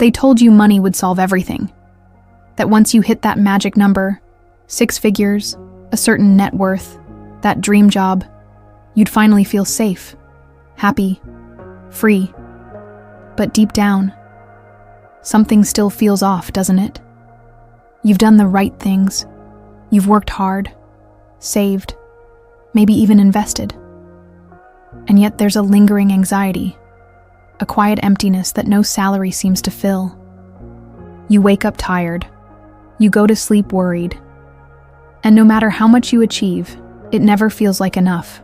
They told you money would solve everything. That once you hit that magic number, 6 figures, a certain net worth, that dream job, you'd finally feel safe, happy, free. But deep down, something still feels off, doesn't it? You've done the right things. You've worked hard, saved, maybe even invested. And yet there's a lingering anxiety, a quiet emptiness that no salary seems to fill. You wake up tired. You go to sleep worried. And no matter how much you achieve, it never feels like enough.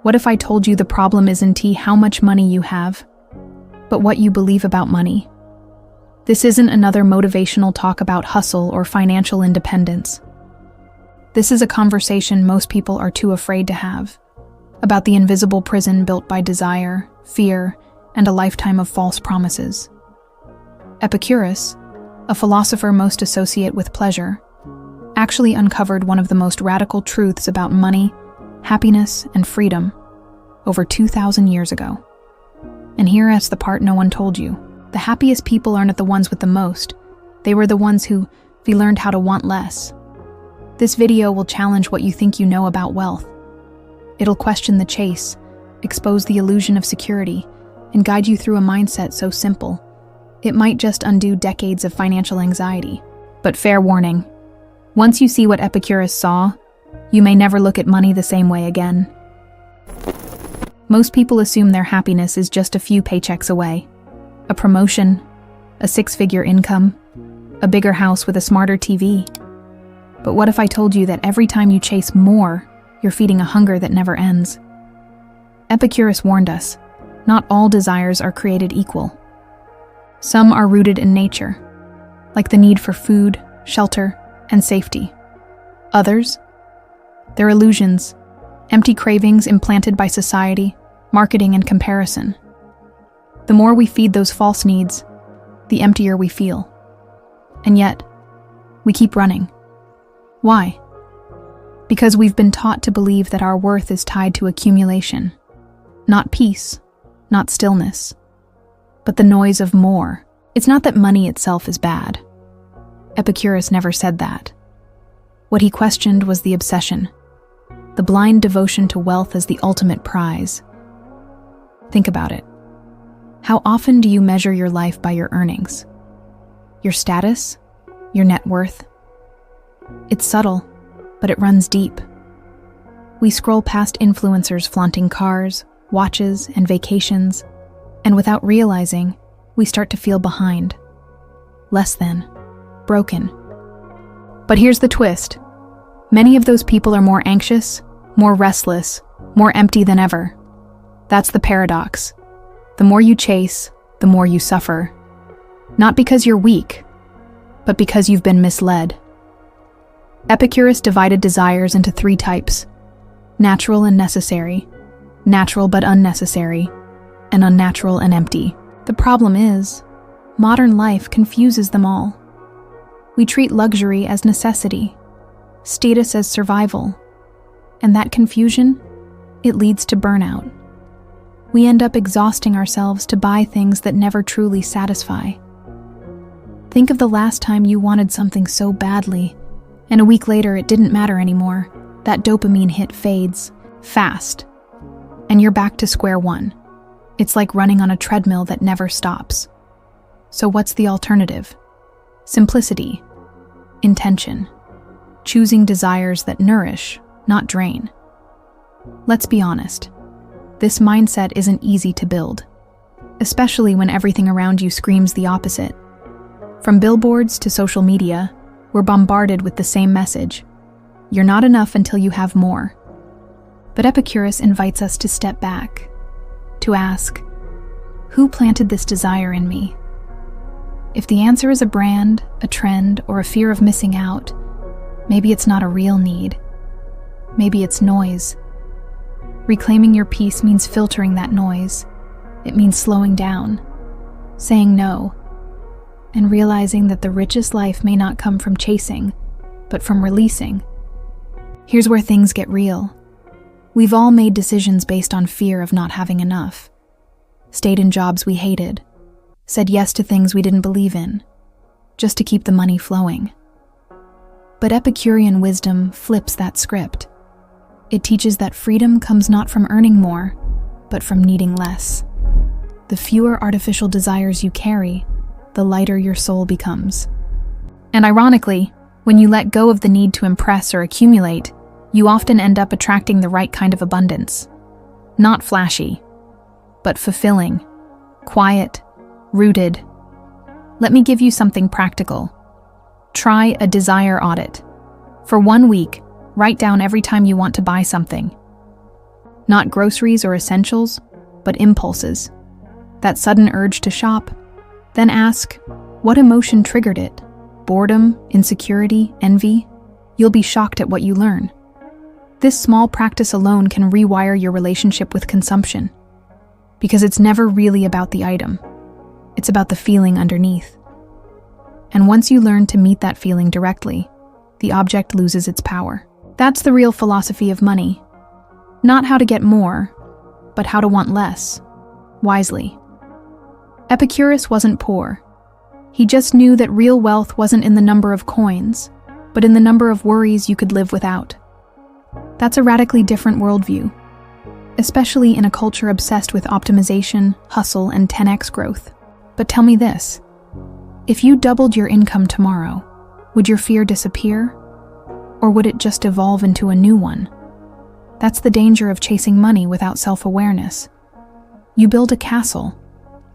What if I told you the problem isn't how much money you have, but what you believe about money? This isn't another motivational talk about hustle or financial independence. This is a conversation most people are too afraid to have, about the invisible prison built by desire, fear, and a lifetime of false promises. Epicurus, a philosopher most associated with pleasure, actually uncovered one of the most radical truths about money, happiness, and freedom over 2,000 years ago. And here's the part no one told you. The happiest people aren't the ones with the most. They were the ones who learned how to want less. This video will challenge what you think you know about wealth. It'll question the chase, expose the illusion of security, and guide you through a mindset so simple, it might just undo decades of financial anxiety. But fair warning, once you see what Epicurus saw, you may never look at money the same way again. Most people assume their happiness is just a few paychecks away. A promotion, a 6-figure income, a bigger house with a smarter TV. But what if I told you that every time you chase more, you're feeding a hunger that never ends? Epicurus warned us, not all desires are created equal. Some are rooted in nature, like the need for food, shelter, and safety. Others, they're illusions, empty cravings implanted by society, marketing, and comparison. The more we feed those false needs, the emptier we feel. And yet, we keep running. Why? Because we've been taught to believe that our worth is tied to accumulation, not peace, not stillness, but the noise of more. It's not that money itself is bad. Epicurus never said that. What he questioned was the obsession, the blind devotion to wealth as the ultimate prize. Think about it. How often do you measure your life by your earnings? Your status? Your net worth? It's subtle, but it runs deep. We scroll past influencers flaunting cars, watches, and vacations, and without realizing, we start to feel behind, less than, broken. But here's the twist. Many of those people are more anxious, more restless, more empty than ever. That's the paradox. The more you chase, the more you suffer. Not because you're weak, but because you've been misled. Epicurus divided desires into 3 types: natural and necessary, natural but unnecessary, and unnatural and empty. The problem is, modern life confuses them all. We treat luxury as necessity, status as survival, and that confusion, it leads to burnout. We end up exhausting ourselves to buy things that never truly satisfy. Think of the last time you wanted something so badly, and a week later it didn't matter anymore. That dopamine hit fades, fast, and you're back to square one. It's like running on a treadmill that never stops. So what's the alternative? Simplicity, intention, choosing desires that nourish, not drain. Let's be honest. This mindset isn't easy to build, especially when everything around you screams the opposite. From billboards to social media, we're bombarded with the same message. You're not enough until you have more. But Epicurus invites us to step back, to ask, who planted this desire in me? If the answer is a brand, a trend, or a fear of missing out, maybe it's not a real need. Maybe it's noise. Reclaiming your peace means filtering that noise. It means slowing down, saying no, and realizing that the richest life may not come from chasing, but from releasing. Here's where things get real. We've all made decisions based on fear of not having enough. Stayed in jobs we hated. said yes to things we didn't believe in, just to keep the money flowing. But Epicurean wisdom flips that script. It teaches that freedom comes not from earning more, but from needing less. The fewer artificial desires you carry, the lighter your soul becomes. And ironically, when you let go of the need to impress or accumulate, you often end up attracting the right kind of abundance. Not flashy, but fulfilling, quiet, rooted. Let me give you something practical. Try a desire audit. For 1 week, write down every time you want to buy something. Not groceries or essentials, but impulses. That sudden urge to shop. Then ask, what emotion triggered it? Boredom, insecurity, envy? You'll be shocked at what you learn. This small practice alone can rewire your relationship with consumption. Because it's never really about the item. It's about the feeling underneath. And once you learn to meet that feeling directly, the object loses its power. That's the real philosophy of money. Not how to get more, but how to want less, wisely. Epicurus wasn't poor. He just knew that real wealth wasn't in the number of coins, but in the number of worries you could live without. That's a radically different worldview, especially in a culture obsessed with optimization, hustle, and 10x growth. But tell me this, if you doubled your income tomorrow, would your fear disappear? Or would it just evolve into a new one? That's the danger of chasing money without self-awareness. You build a castle,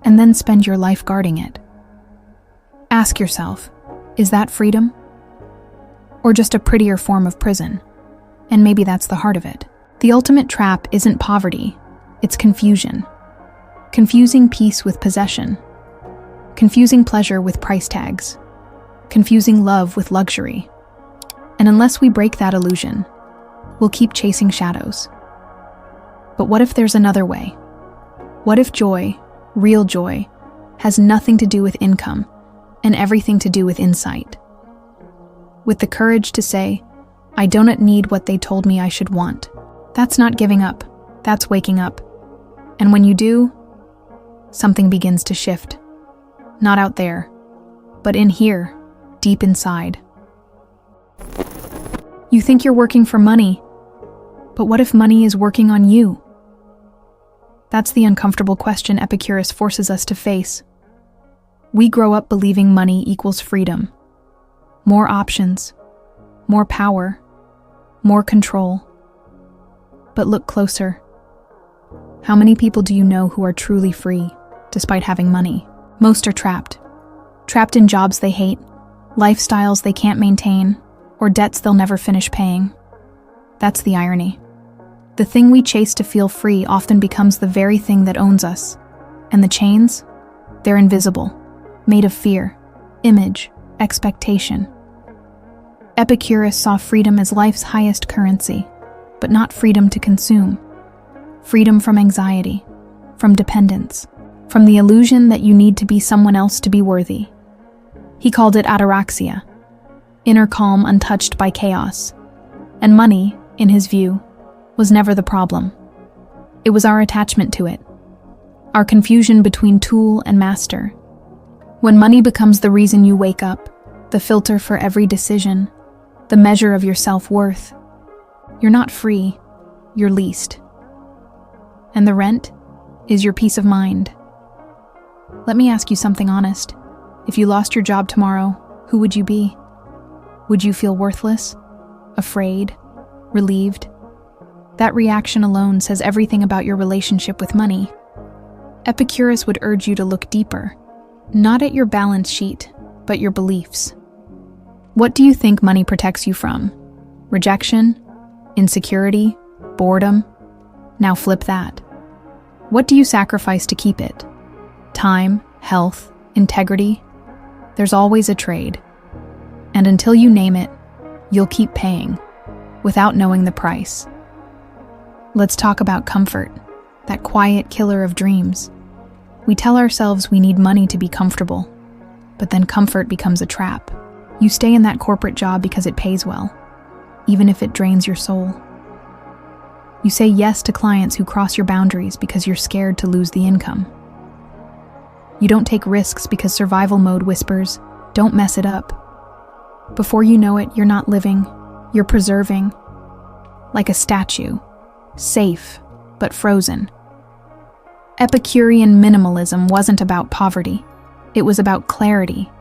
and then spend your life guarding it. Ask yourself, is that freedom? Or just a prettier form of prison? And maybe that's the heart of it. The ultimate trap isn't poverty, it's confusion. Confusing peace with possession. Confusing pleasure with price tags. Confusing love with luxury. And unless we break that illusion, we'll keep chasing shadows. But what if there's another way? What if joy, real joy, has nothing to do with income and everything to do with insight? With the courage to say, I don't need what they told me I should want. That's not giving up, that's waking up. And when you do, something begins to shift. Not out there, but in here, deep inside. You think you're working for money, but what if money is working on you? That's the uncomfortable question Epicurus forces us to face. We grow up believing money equals freedom. More options, more power, more control. But look closer. How many people do you know who are truly free, despite having money? Most are trapped. Trapped in jobs they hate, lifestyles they can't maintain, or debts they'll never finish paying. That's the irony. The thing we chase to feel free often becomes the very thing that owns us. And the chains? They're invisible, made of fear, image, expectation. Epicurus saw freedom as life's highest currency, but not freedom to consume. Freedom from anxiety, from dependence, from the illusion that you need to be someone else to be worthy. He called it ataraxia, inner calm untouched by chaos. And money, in his view, was never the problem. It was our attachment to it, our confusion between tool and master. When money becomes the reason you wake up, the filter for every decision, the measure of your self-worth, you're not free, you're leased. And the rent is your peace of mind. Let me ask you something honest. If you lost your job tomorrow, who would you be? Would you feel worthless? Afraid? Relieved? That reaction alone says everything about your relationship with money. Epicurus would urge you to look deeper, not at your balance sheet, but your beliefs. What do you think money protects you from? Rejection? Insecurity? Boredom? Now flip that. What do you sacrifice to keep it? Time, health, integrity? There's always a trade. And until you name it, you'll keep paying, without knowing the price. Let's talk about comfort, that quiet killer of dreams. We tell ourselves we need money to be comfortable, but then comfort becomes a trap. You stay in that corporate job because it pays well, even if it drains your soul. You say yes to clients who cross your boundaries because you're scared to lose the income. You don't take risks because survival mode whispers, "Don't mess it up." Before you know it, you're not living, you're preserving. Like a statue, safe, but frozen. Epicurean minimalism wasn't about poverty. It was about clarity,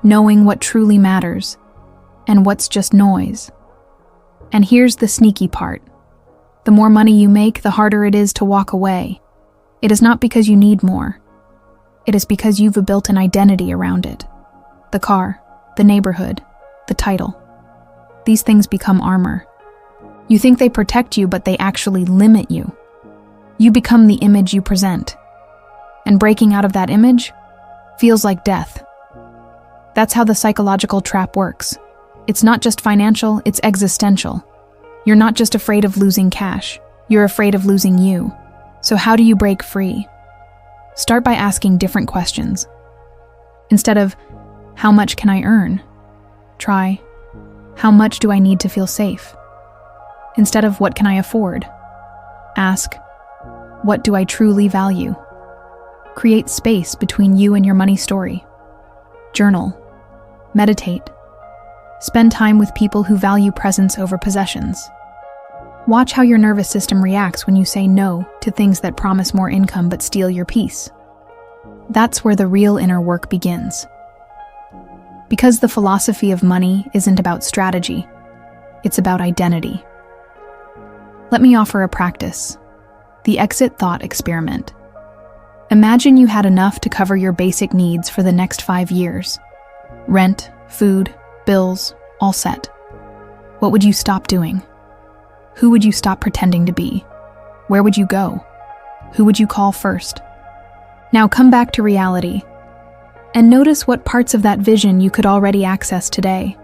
knowing what truly matters, and what's just noise. And here's the sneaky part. The more money you make, the harder it is to walk away. It is not because you need more. It is because you've built an identity around it. The car, the neighborhood, the title. These things become armor. You think they protect you, but they actually limit you. You become the image you present. And breaking out of that image feels like death. That's how the psychological trap works. It's not just financial, it's existential. You're not just afraid of losing cash, you're afraid of losing you. So how do you break free? Start by asking different questions. Instead of, "How much can I earn?" Try, "How much do I need to feel safe?" Instead of, "What can I afford?" Ask, "What do I truly value?" Create space between you and your money story. Journal. Meditate. Spend time with people who value presence over possessions. Watch how your nervous system reacts when you say no to things that promise more income but steal your peace. That's where the real inner work begins. Because the philosophy of money isn't about strategy, it's about identity. Let me offer a practice. The exit thought experiment. Imagine you had enough to cover your basic needs for the next 5 years. Rent, food, bills, all set. What would you stop doing? Who would you stop pretending to be? Where would you go? Who would you call first? Now come back to reality and notice what parts of that vision you could already access today.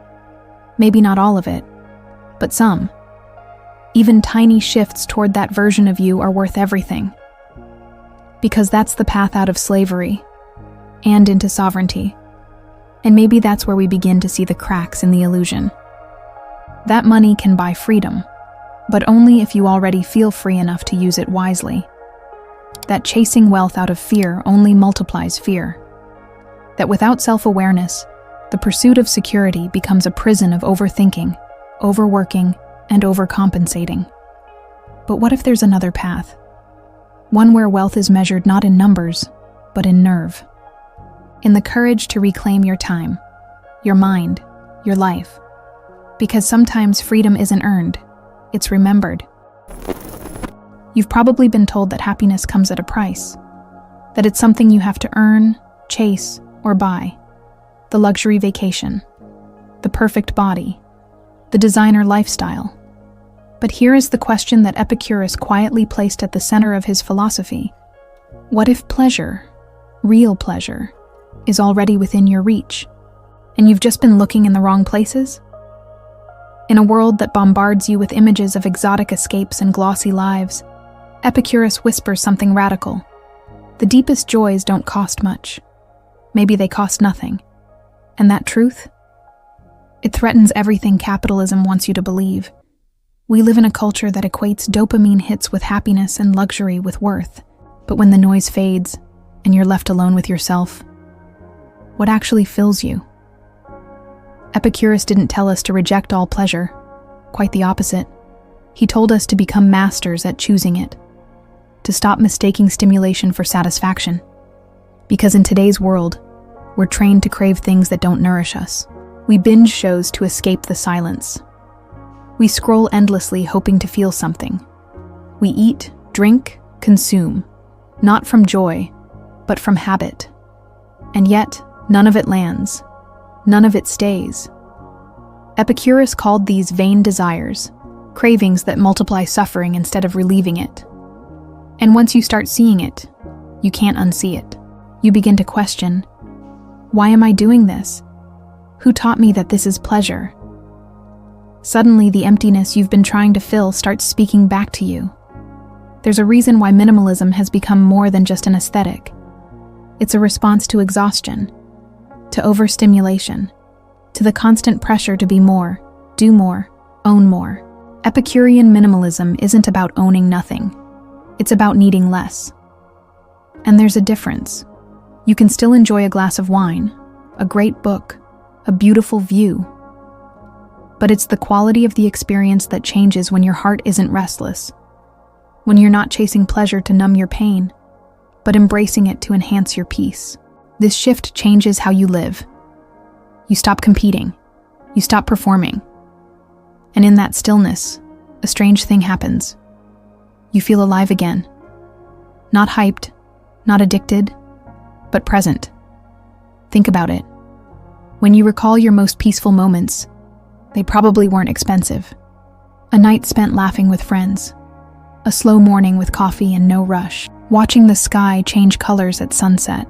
Maybe not all of it, but some. Even tiny shifts toward that version of you are worth everything. Because that's the path out of slavery and into sovereignty. And maybe that's where we begin to see the cracks in the illusion. That money can buy freedom, but only if you already feel free enough to use it wisely. That chasing wealth out of fear only multiplies fear. That without self-awareness, the pursuit of security becomes a prison of overthinking, overworking, and overcompensating. But what if there's another path? One where wealth is measured not in numbers, but in nerve. In the courage to reclaim your time, your mind, your life. Because sometimes freedom isn't earned, it's remembered. You've probably been told that happiness comes at a price, that it's something you have to earn, chase, or buy. The luxury vacation, the perfect body, the designer lifestyle. But here is the question that Epicurus quietly placed at the center of his philosophy. What if pleasure, real pleasure, is already within your reach, and you've just been looking in the wrong places? In a world that bombards you with images of exotic escapes and glossy lives, Epicurus whispers something radical. The deepest joys don't cost much. Maybe they cost nothing. And that truth? It threatens everything capitalism wants you to believe. We live in a culture that equates dopamine hits with happiness and luxury with worth. But when the noise fades and you're left alone with yourself, what actually fills you? Epicurus didn't tell us to reject all pleasure. Quite the opposite. He told us to become masters at choosing it, to stop mistaking stimulation for satisfaction. Because in today's world, we're trained to crave things that don't nourish us. We binge shows to escape the silence. We scroll endlessly hoping to feel something. We eat, drink, consume, not from joy, but from habit. And yet, none of it lands. None of it stays. Epicurus called these vain desires, cravings that multiply suffering instead of relieving it. And once you start seeing it, you can't unsee it. You begin to question, why am I doing this? Who taught me that this is pleasure? Suddenly, the emptiness you've been trying to fill starts speaking back to you. There's a reason why minimalism has become more than just an aesthetic. It's a response to exhaustion, to overstimulation, to the constant pressure to be more, do more, own more. Epicurean minimalism isn't about owning nothing. It's about needing less. And there's a difference. You can still enjoy a glass of wine, a great book, a beautiful view. But it's the quality of the experience that changes when your heart isn't restless, when you're not chasing pleasure to numb your pain, but embracing it to enhance your peace. This shift changes how you live. You stop competing. You stop performing. And in that stillness, a strange thing happens. You feel alive again. Not hyped, not addicted, but present. Think about it. When you recall your most peaceful moments, they probably weren't expensive. A night spent laughing with friends. A slow morning with coffee and no rush. Watching the sky change colors at sunset.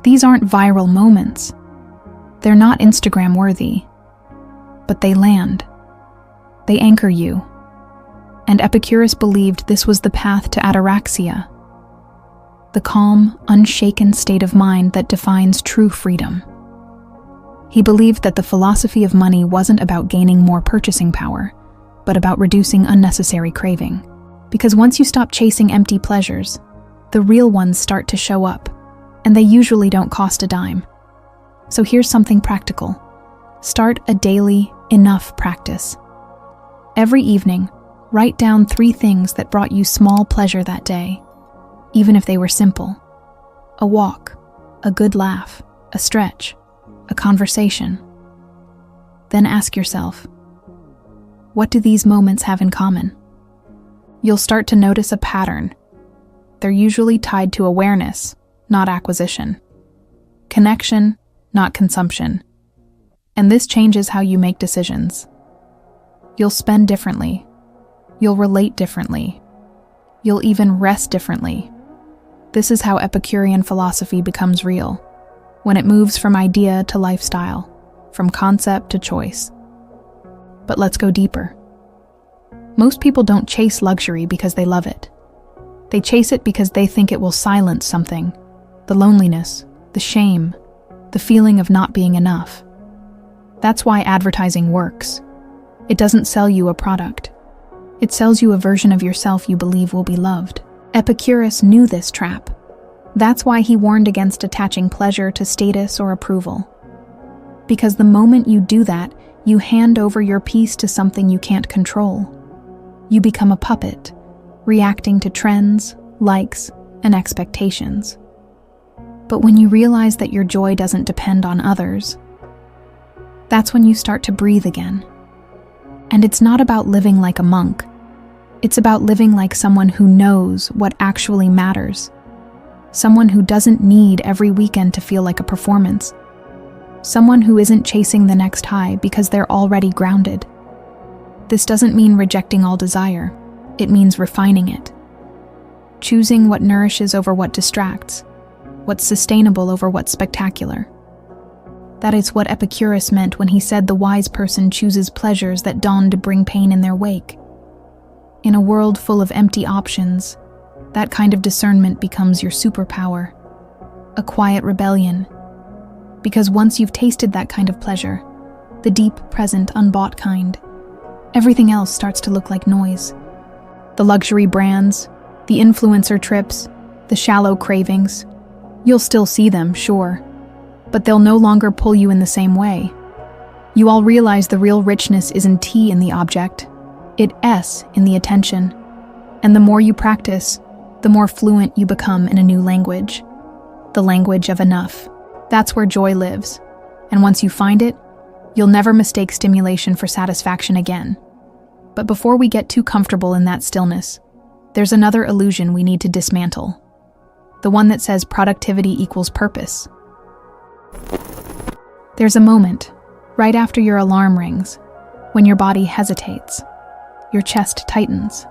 These aren't viral moments. They're not Instagram worthy. But they land. They anchor you. And Epicurus believed this was the path to ataraxia, the calm, unshaken state of mind that defines true freedom. He believed that the philosophy of money wasn't about gaining more purchasing power, but about reducing unnecessary craving. Because once you stop chasing empty pleasures, the real ones start to show up, and they usually don't cost a dime. So here's something practical. Start a daily enough practice. Every evening, write down 3 things that brought you small pleasure that day, even if they were simple. A walk, a good laugh, a stretch, a conversation. Then ask yourself, what do these moments have in common? You'll start to notice a pattern. They're usually tied to awareness, not acquisition. Connection, not consumption. And this changes how you make decisions. You'll spend differently. You'll relate differently. You'll even rest differently. This is how Epicurean philosophy becomes real, when it moves from idea to lifestyle, from concept to choice. But let's go deeper. Most people don't chase luxury because they love it. They chase it because they think it will silence something, the loneliness, the shame, the feeling of not being enough. That's why advertising works. It doesn't sell you a product. It sells you a version of yourself you believe will be loved. Epicurus knew this trap. That's why he warned against attaching pleasure to status or approval. Because the moment you do that, you hand over your peace to something you can't control. You become a puppet, reacting to trends, likes, and expectations. But when you realize that your joy doesn't depend on others, that's when you start to breathe again. And it's not about living like a monk. It's about living like someone who knows what actually matters. Someone who doesn't need every weekend to feel like a performance. Someone who isn't chasing the next high because they're already grounded. This doesn't mean rejecting all desire. It means refining it. Choosing what nourishes over what distracts. What's sustainable over what's spectacular. That is what Epicurus meant when he said the wise person chooses pleasures that dawn to bring pain in their wake. In a world full of empty options, that kind of discernment becomes your superpower, a quiet rebellion. Because once you've tasted that kind of pleasure, the deep, present, unbought kind, everything else starts to look like noise. The luxury brands, the influencer trips, the shallow cravings, you'll still see them, sure, but they'll no longer pull you in the same way. You all realize the real richness isn't T in the object, it's S in the attention. And the more you practice, the more fluent you become in a new language. The language of enough. That's where joy lives. And once you find it, you'll never mistake stimulation for satisfaction again. But before we get too comfortable in that stillness, there's another illusion we need to dismantle. The one that says productivity equals purpose. There's a moment, right after your alarm rings, when your body hesitates, your chest tightens,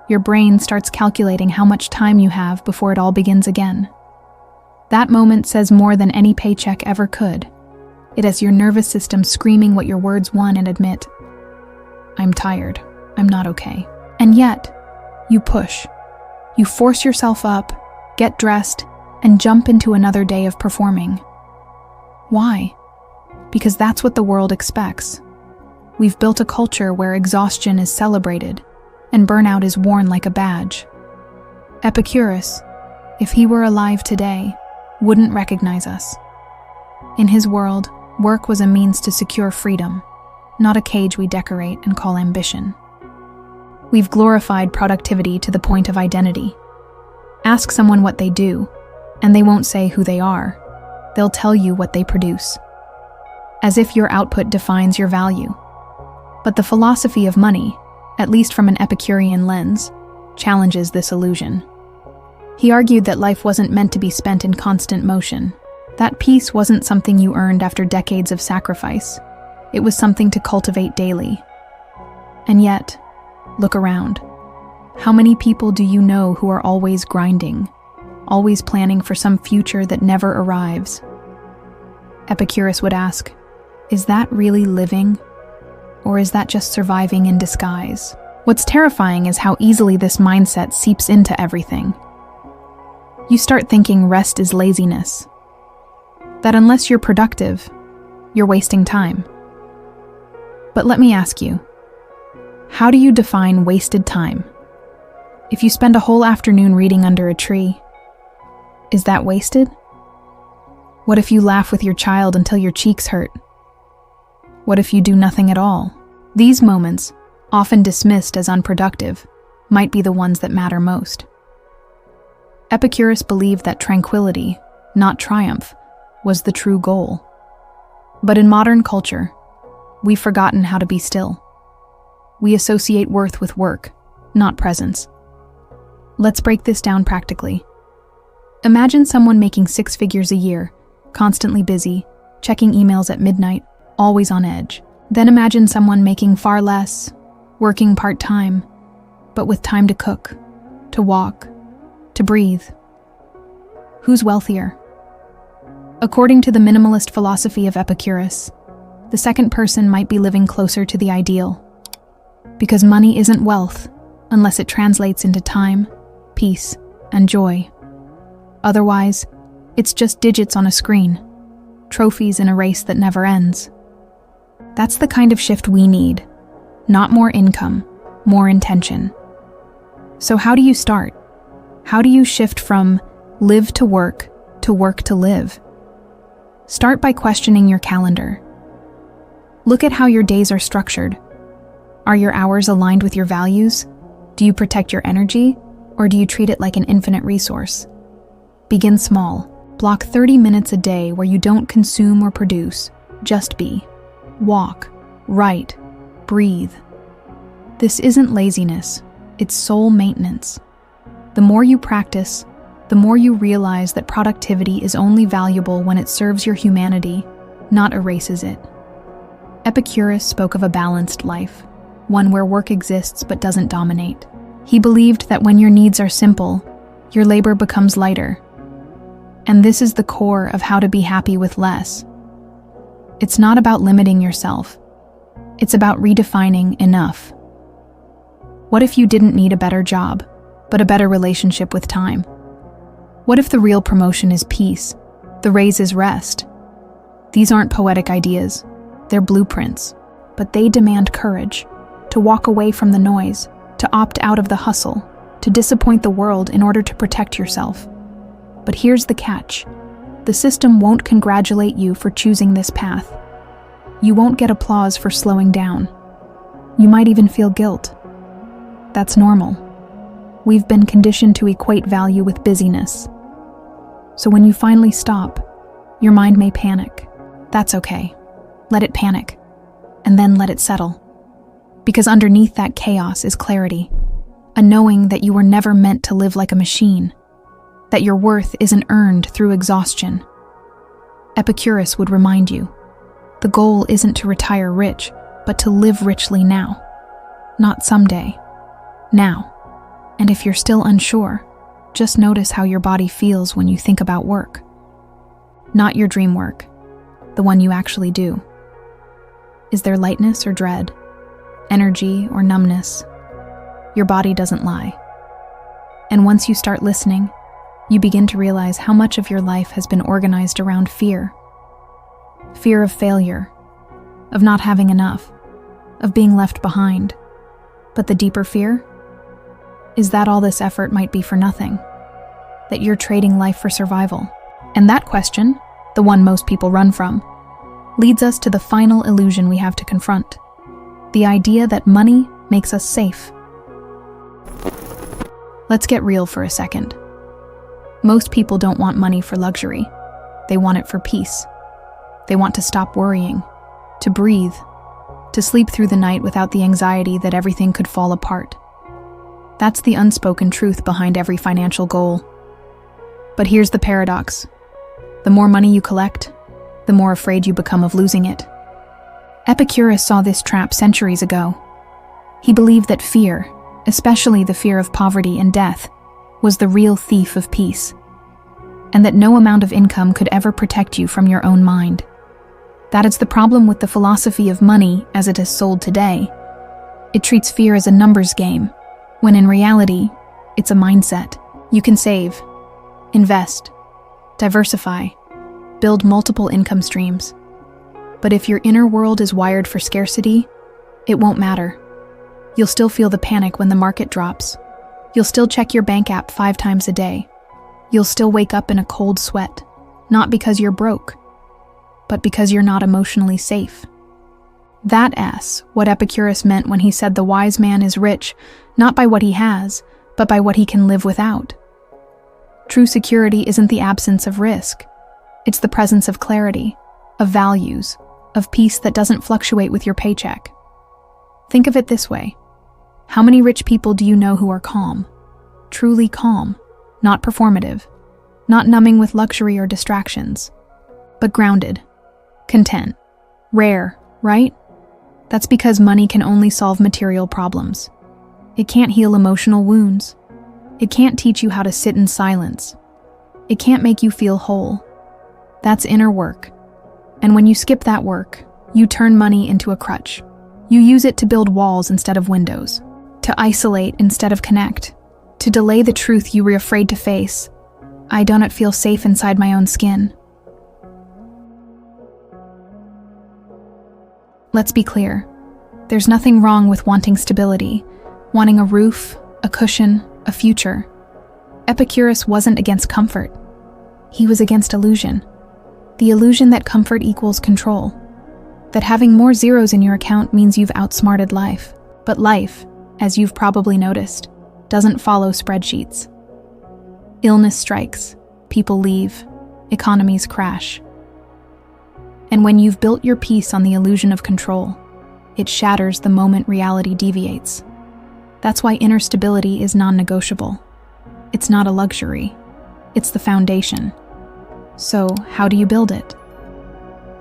your brain starts calculating how much time you have before it all begins again. That moment says more than any paycheck ever could. It is your nervous system screaming what your words want and admit. I'm tired. I'm not okay. And yet, you push. You force yourself up, get dressed, and jump into another day of performing. Why? Because that's what the world expects. We've built a culture where exhaustion is celebrated and burnout is worn like a badge. Epicurus, if he were alive today, wouldn't recognize us. In his world, work was a means to secure freedom, not a cage we decorate and call ambition. We've glorified productivity to the point of identity. Ask someone what they do, and they won't say who they are. They'll tell you what they produce, as if your output defines your value. But the philosophy of money, at least from an Epicurean lens, challenges this illusion. He argued that life wasn't meant to be spent in constant motion. That peace wasn't something you earned after decades of sacrifice. It was something to cultivate daily. And yet, look around. How many people do you know who are always grinding, always planning for some future that never arrives? Epicurus would ask, is that really living? Or is that just surviving in disguise? What's terrifying is how easily this mindset seeps into everything. You start thinking rest is laziness, that unless you're productive, you're wasting time. But let me ask you, how do you define wasted time? If you spend a whole afternoon reading under a tree, is that wasted? What if you laugh with your child until your cheeks hurt? What if you do nothing at all? These moments, often dismissed as unproductive, might be the ones that matter most. Epicurus believed that tranquility, not triumph, was the true goal. But in modern culture, we've forgotten how to be still. We associate worth with work, not presence. Let's break this down practically. Imagine someone making 6 figures a year, constantly busy, checking emails at midnight, always on edge. Then imagine someone making far less, working part-time, but with time to cook, to walk, to breathe. Who's wealthier? According to the minimalist philosophy of Epicurus, the second person might be living closer to the ideal. Because money isn't wealth unless it translates into time, peace, and joy. Otherwise, it's just digits on a screen, trophies in a race that never ends. That's the kind of shift we need. Not more income, more intention. So how do you start? How do you shift from live to work to live? Start by questioning your calendar. Look at how your days are structured. Are your hours aligned with your values? Do you protect your energy, or do you treat it like an infinite resource? Begin small. Block 30 minutes a day where you don't consume or produce, just be. Walk, write, breathe. This isn't laziness, it's soul maintenance. The more you practice, the more you realize that productivity is only valuable when it serves your humanity, not erases it. Epicurus spoke of a balanced life, one where work exists but doesn't dominate. He believed that when your needs are simple, your labor becomes lighter. And this is the core of how to be happy with less. It's not about limiting yourself. It's about redefining enough. What if you didn't need a better job, but a better relationship with time? What if the real promotion is peace, the raise is rest? These aren't poetic ideas, they're blueprints, but they demand courage, to walk away from the noise, to opt out of the hustle, to disappoint the world in order to protect yourself. But here's the catch. The system won't congratulate you for choosing this path. You won't get applause for slowing down. You might even feel guilt. That's normal. We've been conditioned to equate value with busyness. So when you finally stop, your mind may panic. That's okay. Let it panic, and then let it settle. Because underneath that chaos is clarity, a knowing that you were never meant to live like a machine, that your worth isn't earned through exhaustion. Epicurus would remind you, the goal isn't to retire rich, but to live richly now. Not someday, now. And if you're still unsure, just notice how your body feels when you think about work. Not your dream work, the one you actually do. Is there lightness or dread? Energy or numbness? Your body doesn't lie. And once you start listening, you begin to realize how much of your life has been organized around fear. Fear of failure, of not having enough, of being left behind. But the deeper fear is that all this effort might be for nothing, that you're trading life for survival. And that question, the one most people run from, leads us to the final illusion we have to confront: the idea that money makes us safe. Let's get real for a second. Most people don't want money for luxury. They want it for peace. They want to stop worrying, to breathe, to sleep through the night without the anxiety that everything could fall apart. That's the unspoken truth behind every financial goal. But here's the paradox. The more money you collect, the more afraid you become of losing it. Epicurus saw this trap centuries ago. He believed that fear, especially the fear of poverty and death, was the real thief of peace, and that no amount of income could ever protect you from your own mind. That is the problem with the philosophy of money as it is sold today. It treats fear as a numbers game, when in reality, it's a mindset. You can save, invest, diversify, build multiple income streams. But if your inner world is wired for scarcity, it won't matter. You'll still feel the panic when the market drops. You'll still check your bank app 5 times a day. You'll still wake up in a cold sweat, not because you're broke, but because you're not emotionally safe. That's what Epicurus meant when he said the wise man is rich, not by what he has, but by what he can live without. True security isn't the absence of risk. It's the presence of clarity, of values, of peace that doesn't fluctuate with your paycheck. Think of it this way. How many rich people do you know who are calm? Truly calm, not performative, not numbing with luxury or distractions, but grounded, content, rare, right? That's because money can only solve material problems. It can't heal emotional wounds. It can't teach you how to sit in silence. It can't make you feel whole. That's inner work. And when you skip that work, you turn money into a crutch. You use it to build walls instead of windows, to isolate instead of connect, to delay the truth you were afraid to face. I do not feel safe inside my own skin. Let's be clear. There's nothing wrong with wanting stability, wanting a roof, a cushion, a future. Epicurus wasn't against comfort. He was against illusion. The illusion that comfort equals control. That having more zeros in your account means you've outsmarted life. But life, as you've probably noticed, doesn't follow spreadsheets. Illness strikes, people leave, economies crash. And when you've built your peace on the illusion of control, it shatters the moment reality deviates. That's why inner stability is non-negotiable. It's not a luxury. It's the foundation. So, how do you build it?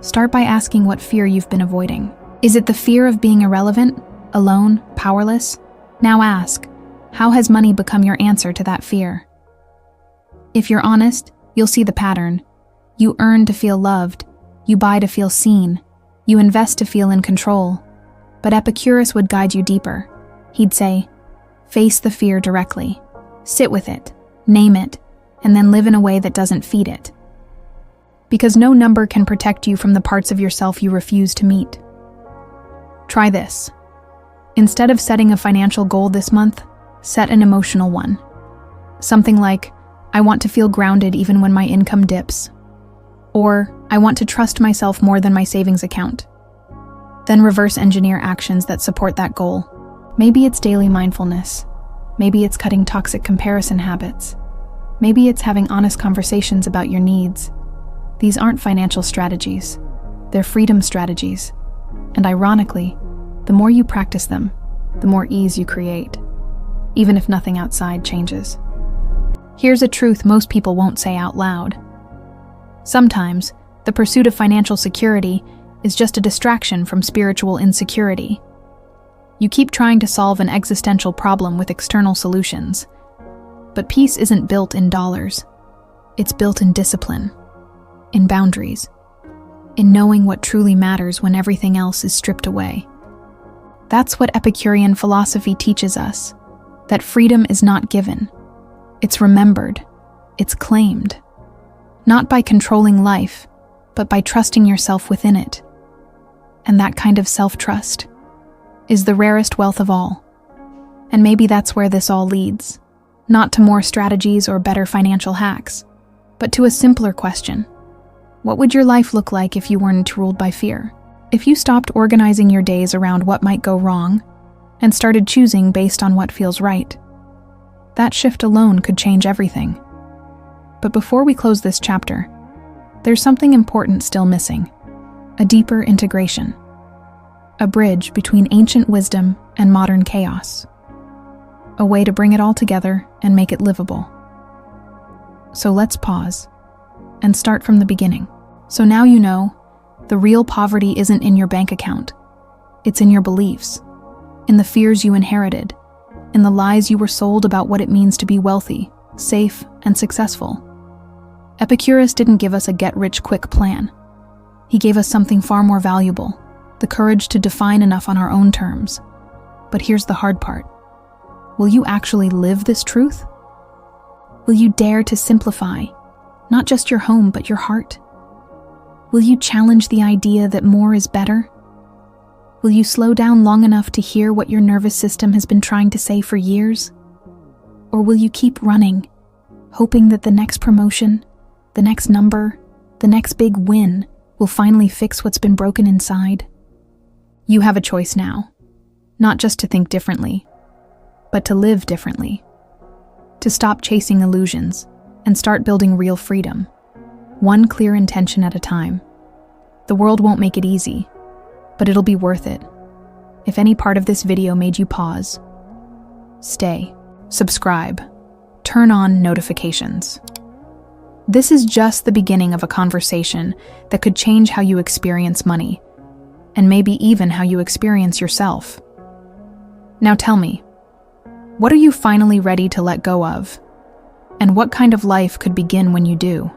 Start by asking what fear you've been avoiding. Is it the fear of being irrelevant, alone, powerless? Now ask, how has money become your answer to that fear? If you're honest, you'll see the pattern. You earn to feel loved. You buy to feel seen. You invest to feel in control. But Epicurus would guide you deeper. He'd say, face the fear directly. Sit with it, name it, and then live in a way that doesn't feed it. Because no number can protect you from the parts of yourself you refuse to meet. Try this. Instead of setting a financial goal this month, set an emotional one. Something like, I want to feel grounded even when my income dips. Or, I want to trust myself more than my savings account. Then reverse engineer actions that support that goal. Maybe it's daily mindfulness. Maybe it's cutting toxic comparison habits. Maybe it's having honest conversations about your needs. These aren't financial strategies. They're freedom strategies. And ironically, the more you practice them, the more ease you create, even if nothing outside changes. Here's a truth most people won't say out loud. Sometimes, the pursuit of financial security is just a distraction from spiritual insecurity. You keep trying to solve an existential problem with external solutions. But peace isn't built in dollars. It's built in discipline, in boundaries, in knowing what truly matters when everything else is stripped away. That's what Epicurean philosophy teaches us, that freedom is not given. It's remembered. It's claimed. Not by controlling life, but by trusting yourself within it. And that kind of self-trust is the rarest wealth of all. And maybe that's where this all leads. Not to more strategies or better financial hacks, but to a simpler question. What would your life look like if you weren't ruled by fear? If you stopped organizing your days around what might go wrong and started choosing based on what feels right? That shift alone could change everything. But before we close this chapter, there's something important still missing: a deeper integration, a bridge between ancient wisdom and modern chaos, a way to bring it all together and make it livable. So let's pause and start from the beginning. So now you know, the real poverty isn't in your bank account. It's in your beliefs, in the fears you inherited, in the lies you were sold about what it means to be wealthy, safe, and successful. Epicurus didn't give us a get-rich-quick plan. He gave us something far more valuable: the courage to define enough on our own terms. But here's the hard part. Will you actually live this truth? Will you dare to simplify, not just your home, but your heart? Will you challenge the idea that more is better? Will you slow down long enough to hear what your nervous system has been trying to say for years? Or will you keep running, hoping that the next promotion, the next number, the next big win will finally fix what's been broken inside? You have a choice now, not just to think differently, but to live differently, to stop chasing illusions and start building real freedom, one clear intention at a time. The world won't make it easy, but it'll be worth it. If any part of this video made you pause, stay, subscribe, turn on notifications. This is just the beginning of a conversation that could change how you experience money, and maybe even how you experience yourself. Now tell me, what are you finally ready to let go of? And what kind of life could begin when you do?